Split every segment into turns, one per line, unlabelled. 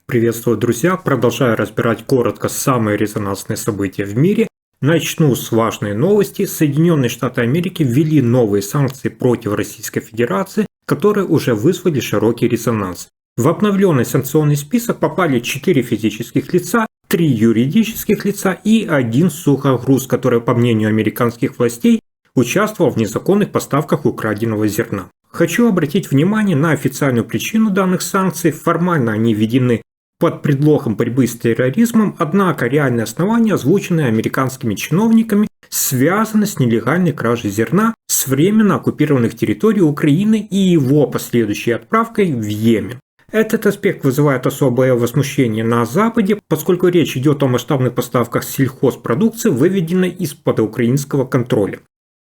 Приветствую, друзья! Продолжаю разбирать коротко самые резонансные события в мире. Начну с важной новости. Соединенные Штаты Америки ввели новые санкции против Российской Федерации, которые уже вызвали широкий резонанс. В обновленный санкционный список попали 4 физических лица, 3 юридических лица и 1 сухогруз, который, по мнению американских властей, участвовал в незаконных поставках украденного зерна. Хочу обратить внимание на официальную причину данных санкций. Формально они введены под предлогом борьбы с терроризмом, однако реальные основания, озвученные американскими чиновниками, связаны с нелегальной кражей зерна с временно оккупированных территорий Украины и его последующей отправкой в Йемен. Этот аспект вызывает особое возмущение на Западе, поскольку речь идет о масштабных поставках сельхозпродукции, выведенной из-под украинского контроля.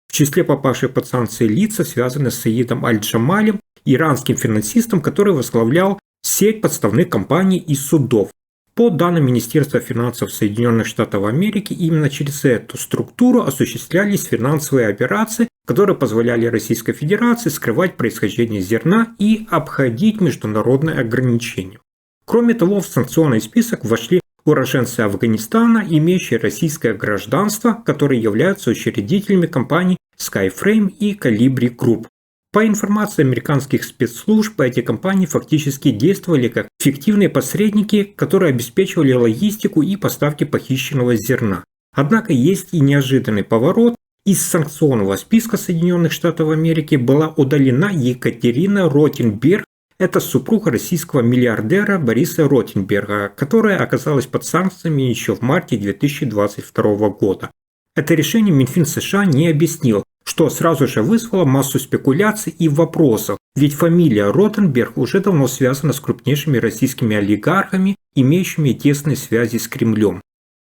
В числе попавших под санкции лица связаны с Саидом Аль-Джамалем, иранским финансистом, который возглавлял сеть подставных компаний и судов. По данным Министерства финансов Соединенных Штатов Америки, именно через эту структуру осуществлялись финансовые операции, которые позволяли Российской Федерации скрывать происхождение зерна и обходить международные ограничения. Кроме того, в санкционный список вошли уроженцы Афганистана, имеющие российское гражданство, которые являются учредителями компаний Skyframe и Colibri Group. По информации американских спецслужб, эти компании фактически действовали как фиктивные посредники, которые обеспечивали логистику и поставки похищенного зерна. Однако есть и неожиданный поворот. Из санкционного списка Соединенных Штатов Америки была удалена Екатерина Ротенберг. Это супруга российского миллиардера Бориса Ротенберга, которая оказалась под санкциями еще в марте 2022 года. Это решение Минфин США не объяснил, что сразу же вызвало массу спекуляций и вопросов, ведь фамилия Ротенберг уже давно связана с крупнейшими российскими олигархами, имеющими тесные связи с Кремлем.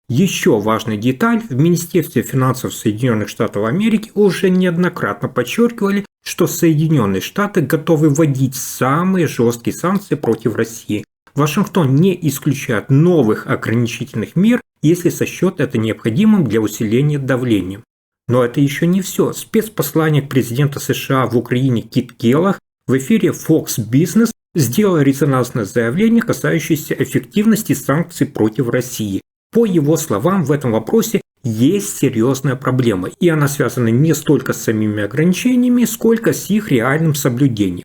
Еще важная деталь: в Министерстве финансов Соединенных Штатов Америки уже неоднократно подчеркивали, что Соединенные Штаты готовы вводить самые жесткие санкции против России. Вашингтон не исключает новых ограничительных мер, если сочтет это необходимым для усиления давления. Но это еще не все. Спецпосланник президента США в Украине Кит Келлах в эфире Fox Business сделал резонансное заявление, касающееся эффективности санкций против России. По его словам, в этом вопросе есть серьезная проблема, и она связана не столько с самими ограничениями, сколько с их реальным соблюдением.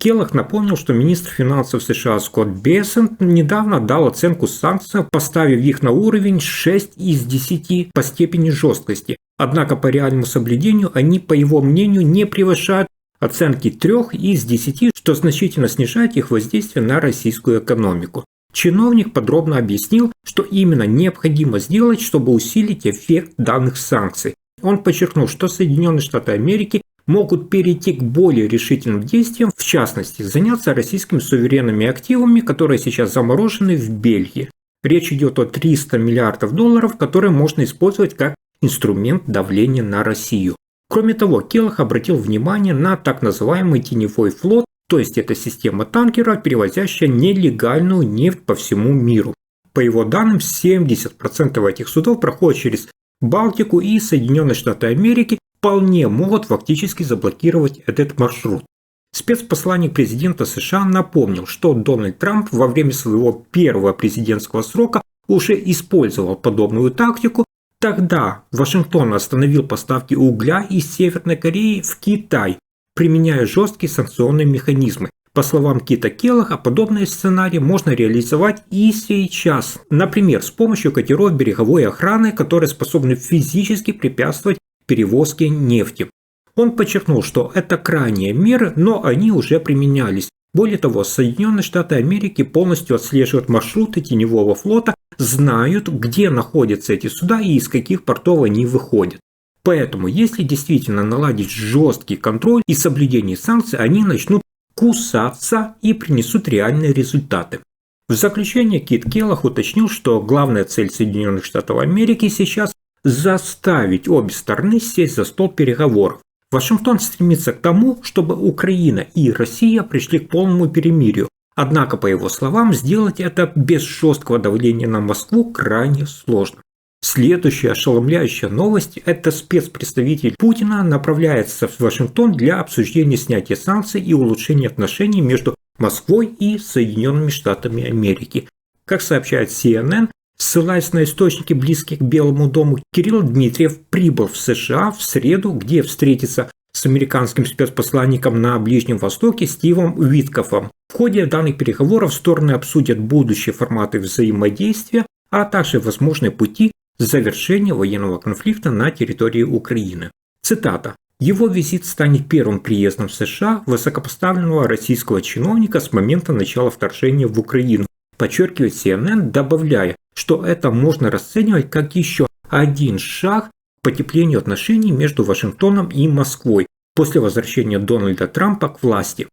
Келлах напомнил, что министр финансов США Скотт Бессент недавно дал оценку санкциям, поставив их на уровень 6 из 10 по степени жесткости. Однако по реальному соблюдению они, по его мнению, не превышают оценки 3 из 10, что значительно снижает их воздействие на российскую экономику. Чиновник подробно объяснил, что именно необходимо сделать, чтобы усилить эффект данных санкций. Он подчеркнул, что Соединенные Штаты Америки могут перейти к более решительным действиям, в частности, заняться российскими суверенными активами, которые сейчас заморожены в Бельгии. Речь идет о 300 миллиардов долларов, которые можно использовать как инструмент давления на Россию. Кроме того, Келлах обратил внимание на так называемый теневой флот, то есть это система танкеров, перевозящая нелегальную нефть по всему миру. По его данным, 70% этих судов проходят через Балтику, и Соединенные Штаты Америки вполне могут фактически заблокировать этот маршрут. Спецпосланник президента США напомнил, что Дональд Трамп во время своего первого президентского срока уже использовал подобную тактику. Тогда Вашингтон остановил поставки угля из Северной Кореи в Китай, применяя жесткие санкционные механизмы. По словам Кита Келлаха, подобные сценарии можно реализовать и сейчас. Например, с помощью катеров береговой охраны, которые способны физически препятствовать перевозке нефти. Он подчеркнул, что это крайние меры, но они уже применялись. Более того, Соединенные Штаты Америки полностью отслеживают маршруты теневого флота, знают, где находятся эти суда и из каких портов они выходят. Поэтому, если действительно наладить жесткий контроль и соблюдение санкций, они начнут кусаться и принесут реальные результаты. В заключение Кит Келлах уточнил, что главная цель Соединенных Штатов Америки сейчас заставить обе стороны сесть за стол переговоров. Вашингтон стремится к тому, чтобы Украина и Россия пришли к полному перемирию. Однако, по его словам, сделать это без жесткого давления на Москву крайне сложно. Следующая ошеломляющая новость – это спецпредставитель Путина направляется в Вашингтон для обсуждения снятия санкций и улучшения отношений между Москвой и Соединенными Штатами Америки. Как сообщает CNN, ссылаясь на источники, близкие к Белому дому, Кирилл Дмитриев прибыл в США в среду, где встретится с американским спецпосланником на Ближнем Востоке Стивом Уиткофом. В ходе данных переговоров стороны обсудят будущие форматы взаимодействия, а также возможные пути завершения военного конфликта на территории Украины. Цитата. Его визит станет первым приездом в США высокопоставленного российского чиновника с момента начала вторжения в Украину, подчеркивает CNN, добавляя, что это можно расценивать как еще один шаг к потеплению отношений между Вашингтоном и Москвой после возвращения Дональда Трампа к власти.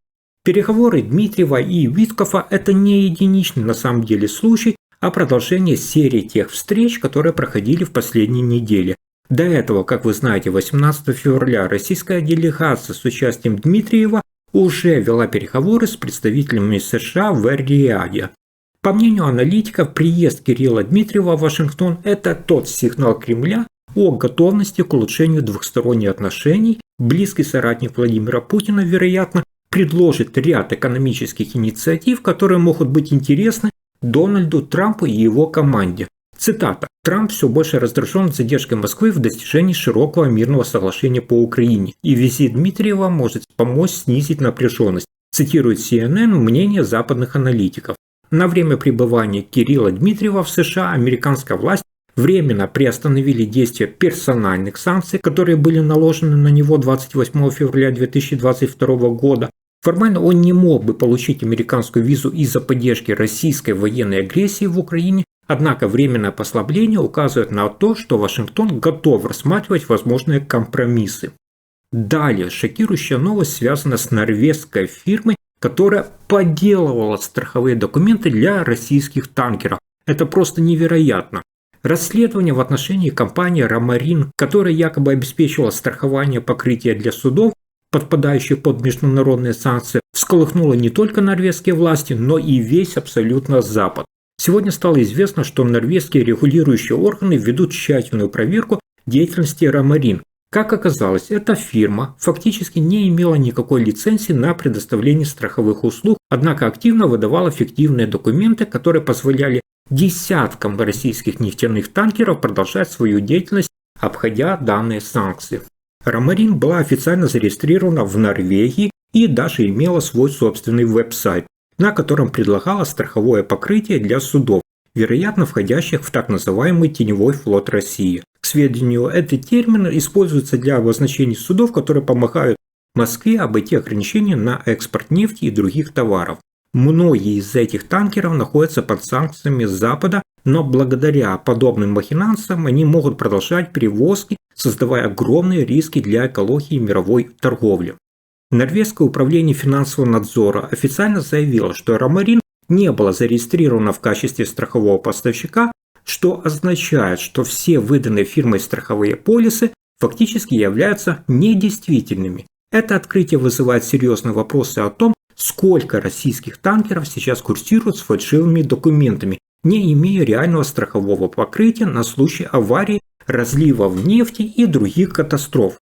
Переговоры Дмитриева и Уиткофа – это не единичный на самом деле случай, а продолжение серии тех встреч, которые проходили в последние недели. До этого, как вы знаете, 18 февраля российская делегация с участием Дмитриева уже вела переговоры с представителями США в Эр-Рияде. По мнению аналитиков, приезд Кирилла Дмитриева в Вашингтон – это тот сигнал Кремля о готовности к улучшению двухсторонних отношений. Близкий соратник Владимира Путина, вероятно, предложит ряд экономических инициатив, которые могут быть интересны Дональду Трампу и его команде. Цитата. «Трамп все больше раздражен задержкой Москвы в достижении широкого мирного соглашения по Украине, и визит Дмитриева может помочь снизить напряженность», цитирует CNN мнение западных аналитиков. На время пребывания Кирилла Дмитриева в США американская власть временно приостановили действие персональных санкций, которые были наложены на него 28 февраля 2022 года. Формально он не мог бы получить американскую визу из-за поддержки российской военной агрессии в Украине, однако временное послабление указывает на то, что Вашингтон готов рассматривать возможные компромиссы. Далее шокирующая новость связана с норвежской фирмой, которая подделывала страховые документы для российских танкеров. Это просто невероятно. Расследование в отношении компании «Ромарин», которая якобы обеспечивала страхование покрытия для судов, подпадающих под международные санкции, всколыхнуло не только норвежские власти, но и весь абсолютно Запад. Сегодня стало известно, что норвежские регулирующие органы ведут тщательную проверку деятельности «Ромарин». Как оказалось, эта фирма фактически не имела никакой лицензии на предоставление страховых услуг, однако активно выдавала фиктивные документы, которые позволяли десяткам российских нефтяных танкеров продолжать свою деятельность, обходя данные санкции. «Ромарин» была официально зарегистрирована в Норвегии и даже имела свой собственный веб-сайт, на котором предлагала страховое покрытие для судов, вероятно входящих в так называемый теневой флот России. К сведению, этот термин используется для обозначения судов, которые помогают Москве обойти ограничения на экспорт нефти и других товаров. Многие из этих танкеров находятся под санкциями Запада, но благодаря подобным махинациям они могут продолжать перевозки, создавая огромные риски для экологии и мировой торговли. Норвежское управление финансового надзора официально заявило, что «Ромарин» не было зарегистрировано в качестве страхового поставщика, что означает, что все выданные фирмой страховые полисы фактически являются недействительными. Это открытие вызывает серьезные вопросы о том, сколько российских танкеров сейчас курсируют с фальшивыми документами, не имея реального страхового покрытия на случай аварии, разливов нефти и других катастроф.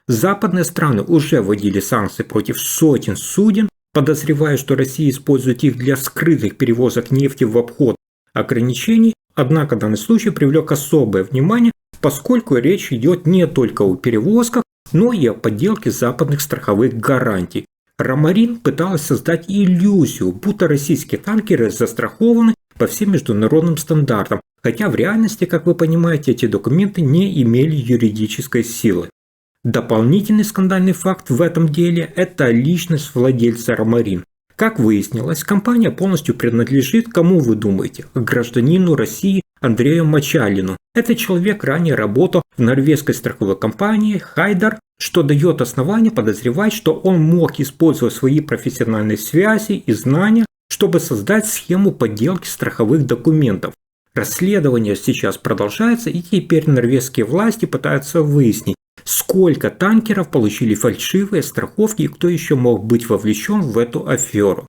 Западные страны уже вводили санкции против сотен суден, подозревая, что Россия использует их для скрытых перевозок нефти в обход ограничений, однако данный случай привлек особое внимание, поскольку речь идет не только о перевозках, но и о подделке западных страховых гарантий. «Ромарин» пыталась создать иллюзию, будто российские танкеры застрахованы по всем международным стандартам, хотя в реальности, как вы понимаете, эти документы не имели юридической силы. Дополнительный скандальный факт в этом деле – это личность владельца «Ромарин». Как выяснилось, компания полностью принадлежит, кому вы думаете, гражданину России Андрею Мачалину. Этот человек ранее работал в норвежской страховой компании «Хайдар», что дает основание подозревать, что он мог использовать свои профессиональные связи и знания, чтобы создать схему подделки страховых документов. Расследование сейчас продолжается, и теперь норвежские власти пытаются выяснить, сколько танкеров получили фальшивые страховки и кто еще мог быть вовлечен в эту аферу.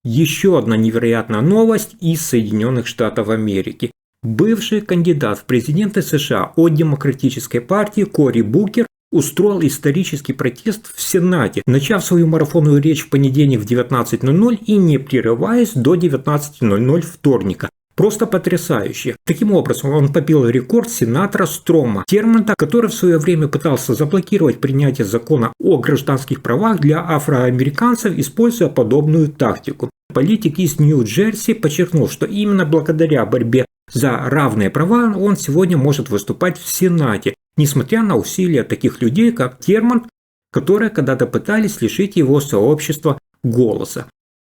Еще одна невероятная новость из Соединенных Штатов Америки. Бывший кандидат в президенты США от Демократической партии Кори Букер устроил исторический протест в Сенате, начав свою марафонную речь в понедельник в 19:00 и не прерываясь до 19:00 вторника, Просто потрясающе. Таким образом, он побил рекорд сенатора Строма Термонта, который в свое время пытался заблокировать принятие закона о гражданских правах для афроамериканцев, используя подобную тактику. Политик из Нью-Джерси подчеркнул, что именно благодаря борьбе за равные права он сегодня может выступать в Сенате, несмотря на усилия таких людей, как Термонт, которые когда-то пытались лишить его сообщества голоса.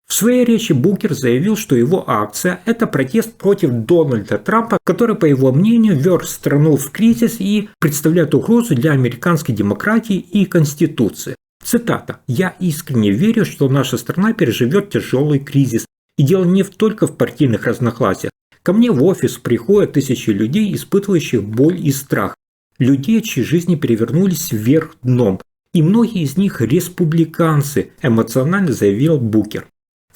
В своей речи Букер заявил, что его акция – это протест против Дональда Трампа, который, по его мнению, ввел страну в кризис и представляет угрозу для американской демократии и Конституции. Цитата: «Я искренне верю, что наша страна переживет тяжелый кризис. И дело не только в партийных разногласиях. Ко мне в офис приходят тысячи людей, испытывающих боль и страх. Людей, чьи жизни перевернулись вверх дном. И многие из них республиканцы», – эмоционально заявил Букер.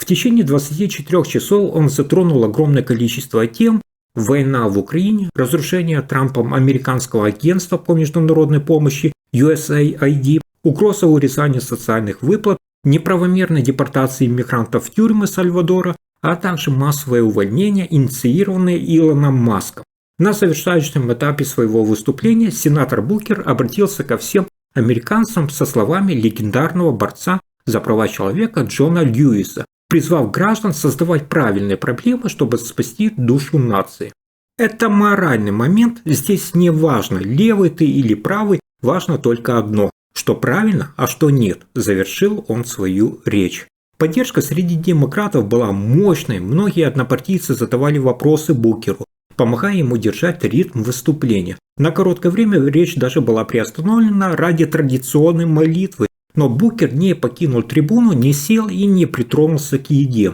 В течение 24 часов он затронул огромное количество тем: война в Украине, разрушение Трампом американского агентства по международной помощи USAID, угроза урезания социальных выплат, неправомерной депортации иммигрантов в тюрьмы Сальвадора, а также массовое увольнение, инициированное Илоном Маском. На завершающем этапе своего выступления сенатор Букер обратился ко всем американцам со словами легендарного борца за права человека Джона Льюиса, призвав граждан создавать правильные проблемы, чтобы спасти душу нации. Это моральный момент, здесь не важно, левый ты или правый, важно только одно: что правильно, а что нет, завершил он свою речь. Поддержка среди демократов была мощной, многие однопартийцы задавали вопросы Букеру, помогая ему держать ритм выступления. На короткое время речь даже была приостановлена ради традиционной молитвы, но Букер не покинул трибуну, не сел и не притронулся к еде.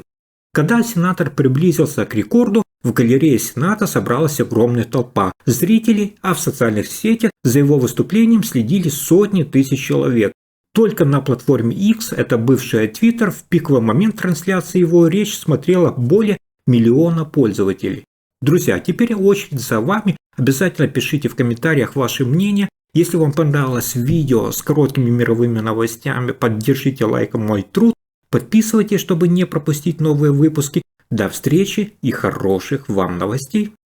Когда сенатор приблизился к рекорду, в галерее Сената собралась огромная толпа зрителей, а в социальных сетях за его выступлением следили сотни тысяч человек. Только на платформе X, это бывшая Twitter, в пиковый момент трансляции его речи смотрело более 1 миллиона пользователей. Друзья, теперь очередь за вами. Обязательно пишите в комментариях ваше мнение. Если вам понравилось видео с короткими мировыми новостями, поддержите лайком мой труд. Подписывайтесь, чтобы не пропустить новые выпуски. До встречи и хороших вам новостей!